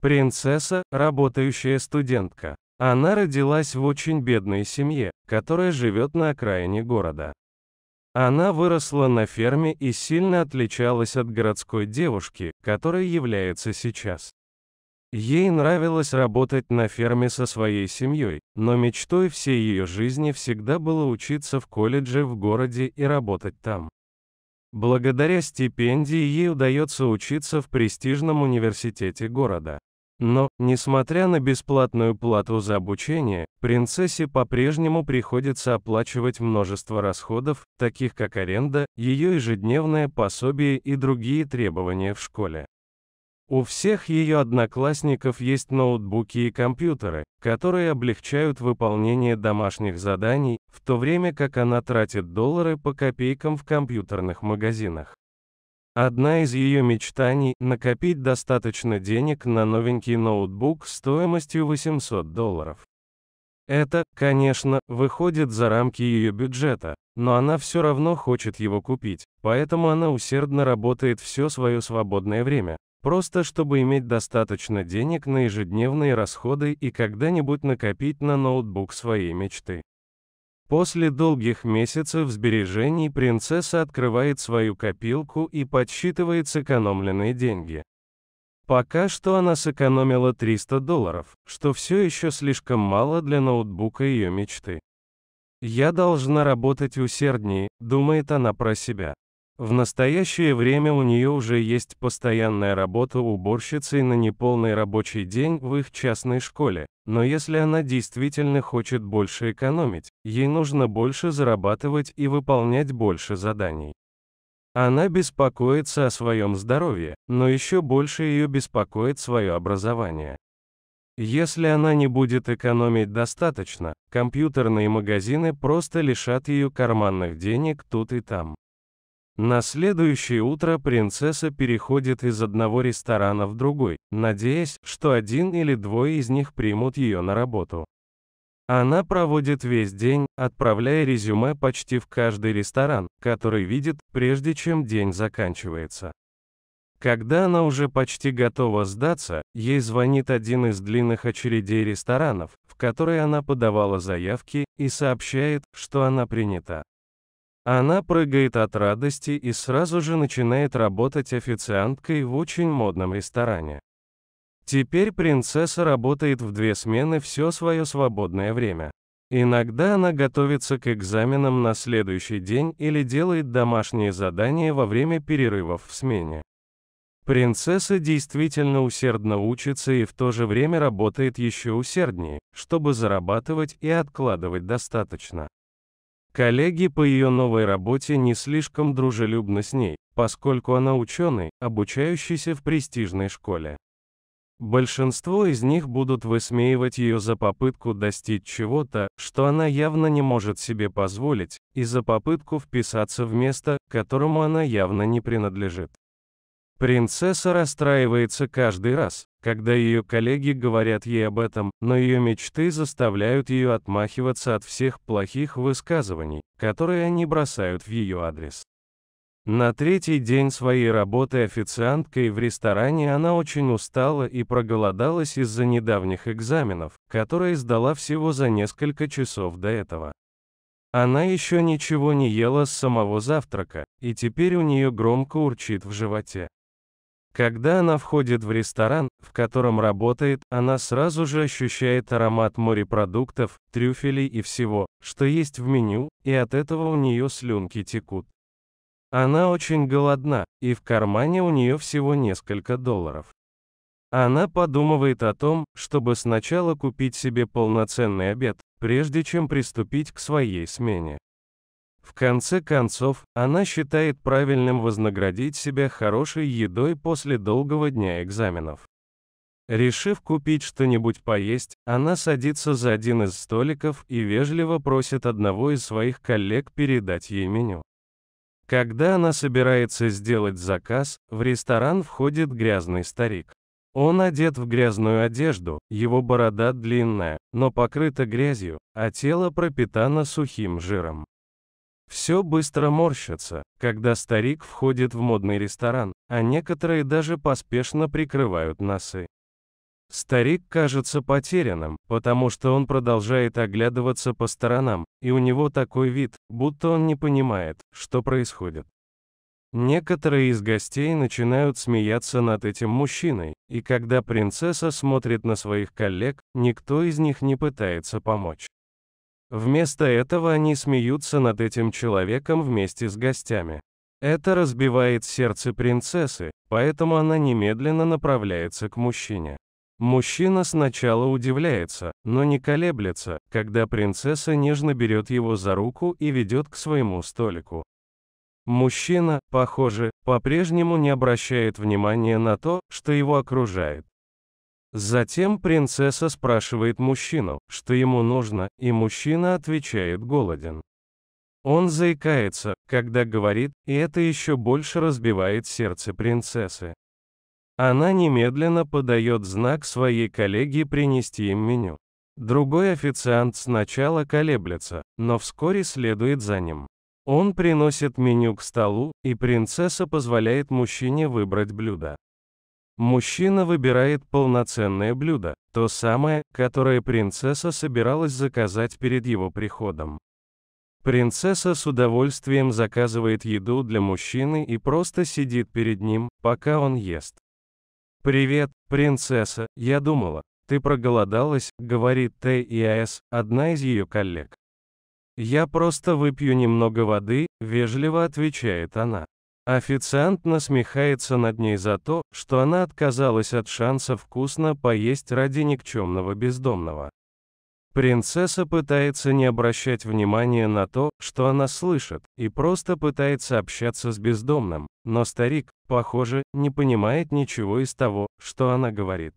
Принцесса, работающая студентка. Она родилась в очень бедной семье, которая живет на окраине города. Она выросла на ферме и сильно отличалась от городской девушки, которой является сейчас. Ей нравилось работать на ферме со своей семьей, но мечтой всей ее жизни всегда было учиться в колледже в городе и работать там. Благодаря стипендии ей удается учиться в престижном университете города. Но, несмотря на бесплатную плату за обучение, принцессе по-прежнему приходится оплачивать множество расходов, таких как аренда, ее ежедневное пособие и другие требования в школе. У всех ее одноклассников есть ноутбуки и компьютеры, которые облегчают выполнение домашних заданий, в то время как она тратит доллары по копейкам в компьютерных магазинах. Одна из ее мечтаний – накопить достаточно денег на новенький ноутбук стоимостью $800. Это, конечно, выходит за рамки ее бюджета, но она все равно хочет его купить, поэтому она усердно работает все свое свободное время, просто чтобы иметь достаточно денег на ежедневные расходы и когда-нибудь накопить на ноутбук своей мечты. После долгих месяцев сбережений принцесса открывает свою копилку и подсчитывает сэкономленные деньги. Пока что она сэкономила $300, что все еще слишком мало для ноутбука ее мечты. «Я должна работать усерднее», — думает она про себя. В настоящее время у нее уже есть постоянная работа уборщицей на неполный рабочий день в их частной школе, но если она действительно хочет больше экономить, ей нужно больше зарабатывать и выполнять больше заданий. Она беспокоится о своем здоровье, но еще больше ее беспокоит свое образование. Если она не будет экономить достаточно, компьютерные магазины просто лишат ее карманных денег тут и там. На следующее утро принцесса переходит из одного ресторана в другой, надеясь, что один или двое из них примут ее на работу. Она проводит весь день, отправляя резюме почти в каждый ресторан, который видит, прежде чем день заканчивается. Когда она уже почти готова сдаться, ей звонит один из длинных очередей ресторанов, в которые она подавала заявки, и сообщает, что она принята. Она прыгает от радости и сразу же начинает работать официанткой в очень модном ресторане. Теперь принцесса работает в 2 смены все свое свободное время. Иногда она готовится к экзаменам на следующий день или делает домашние задания во время перерывов в смене. Принцесса действительно усердно учится и в то же время работает еще усерднее, чтобы зарабатывать и откладывать достаточно. Коллеги по ее новой работе не слишком дружелюбны с ней, поскольку она ученый, обучающийся в престижной школе. Большинство из них будут высмеивать ее за попытку достичь чего-то, что она явно не может себе позволить, и за попытку вписаться в место, которому она явно не принадлежит. Принцесса расстраивается каждый раз, когда ее коллеги говорят ей об этом, но ее мечты заставляют ее отмахиваться от всех плохих высказываний, которые они бросают в ее адрес. На 3-й день своей работы официанткой в ресторане она очень устала и проголодалась из-за недавних экзаменов, которые сдала всего за несколько часов до этого. Она еще ничего не ела с самого завтрака, и теперь у нее громко урчит в животе. Когда она входит в ресторан, в котором работает, она сразу же ощущает аромат морепродуктов, трюфелей и всего, что есть в меню, и от этого у нее слюнки текут. Она очень голодна, и в кармане у нее всего несколько долларов. Она подумывает о том, чтобы сначала купить себе полноценный обед, прежде чем приступить к своей смене. В конце концов, она считает правильным вознаградить себя хорошей едой после долгого дня экзаменов. Решив купить что-нибудь поесть, она садится за один из столиков и вежливо просит одного из своих коллег передать ей меню. Когда она собирается сделать заказ, в ресторан входит грязный старик. Он одет в грязную одежду, его борода длинная, но покрыта грязью, а тело пропитано сухим жиром. Все быстро морщится, когда старик входит в модный ресторан, а некоторые даже поспешно прикрывают носы. Старик кажется потерянным, потому что он продолжает оглядываться по сторонам, и у него такой вид, будто он не понимает, что происходит. Некоторые из гостей начинают смеяться над этим мужчиной, и когда принцесса смотрит на своих коллег, никто из них не пытается помочь. Вместо этого они смеются над этим человеком вместе с гостями. Это разбивает сердце принцессы, поэтому она немедленно направляется к мужчине. Мужчина сначала удивляется, но не колеблется, когда принцесса нежно берет его за руку и ведет к своему столику. Мужчина, похоже, по-прежнему не обращает внимания на то, что его окружает. Затем принцесса спрашивает мужчину, что ему нужно, и мужчина отвечает: голоден. Он заикается, когда говорит, и это еще больше разбивает сердце принцессы. Она немедленно подает знак своей коллеге принести им меню. Другой официант сначала колеблется, но вскоре следует за ним. Он приносит меню к столу, и принцесса позволяет мужчине выбрать блюдо. Мужчина выбирает полноценное блюдо, то самое, которое принцесса собиралась заказать перед его приходом. Принцесса с удовольствием заказывает еду для мужчины и просто сидит перед ним, пока он ест. «Привет, принцесса, я думала, ты проголодалась», — говорит Т.И.А.С., одна из ее коллег. «Я просто выпью немного воды», — вежливо отвечает она. Официант насмехается над ней за то, что она отказалась от шанса вкусно поесть ради никчемного бездомного. Принцесса пытается не обращать внимания на то, что она слышит, и просто пытается общаться с бездомным, но старик, похоже, не понимает ничего из того, что она говорит.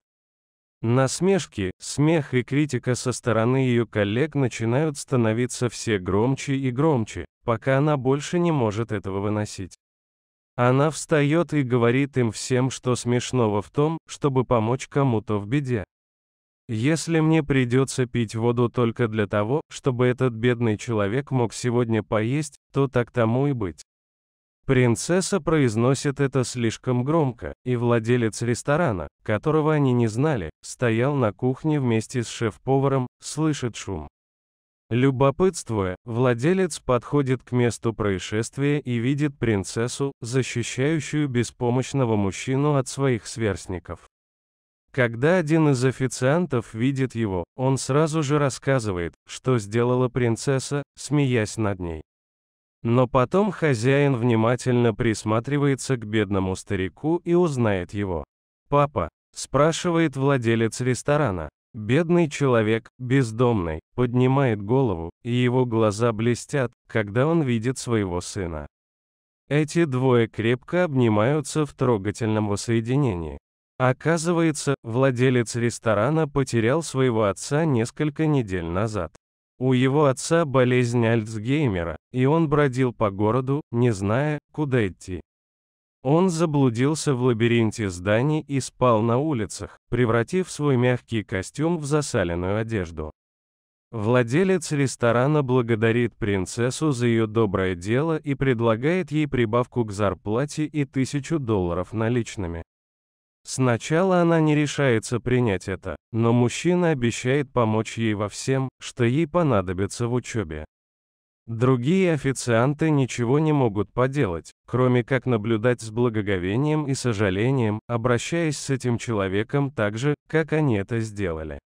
Насмешки, смех и критика со стороны ее коллег начинают становиться все громче и громче, пока она больше не может этого выносить. Она встает и говорит им всем, что смешного в том, чтобы помочь кому-то в беде. Если мне придется пить воду только для того, чтобы этот бедный человек мог сегодня поесть, то так тому и быть. Принцесса произносит это слишком громко, и владелец ресторана, которого они не знали, стоял на кухне вместе с шеф-поваром, слышит шум. Любопытствуя, владелец подходит к месту происшествия и видит принцессу, защищающую беспомощного мужчину от своих сверстников. Когда один из официантов видит его, он сразу же рассказывает, что сделала принцесса, смеясь над ней. Но потом хозяин внимательно присматривается к бедному старику и узнает его. «Папа?» – спрашивает владелец ресторана. Бедный человек, бездомный, поднимает голову, и его глаза блестят, когда он видит своего сына. Эти двое крепко обнимаются в трогательном воссоединении. Оказывается, владелец ресторана потерял своего отца несколько недель назад. У его отца болезнь Альцгеймера, и он бродил по городу, не зная, куда идти. Он заблудился в лабиринте зданий и спал на улицах, превратив свой мягкий костюм в засаленную одежду. Владелец ресторана благодарит принцессу за ее доброе дело и предлагает ей прибавку к зарплате и $1000 наличными. Сначала она не решается принять это, но мужчина обещает помочь ей во всем, что ей понадобится в учебе. Другие официанты ничего не могут поделать, кроме как наблюдать с благоговением и сожалением, обращаясь с этим человеком так же, как они это сделали.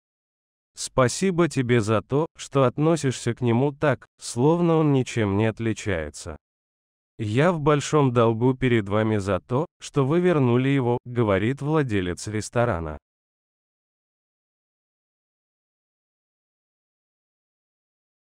Спасибо тебе за то, что относишься к нему так, словно он ничем не отличается. «Я в большом долгу перед вами за то, что вы вернули его», — говорит владелец ресторана.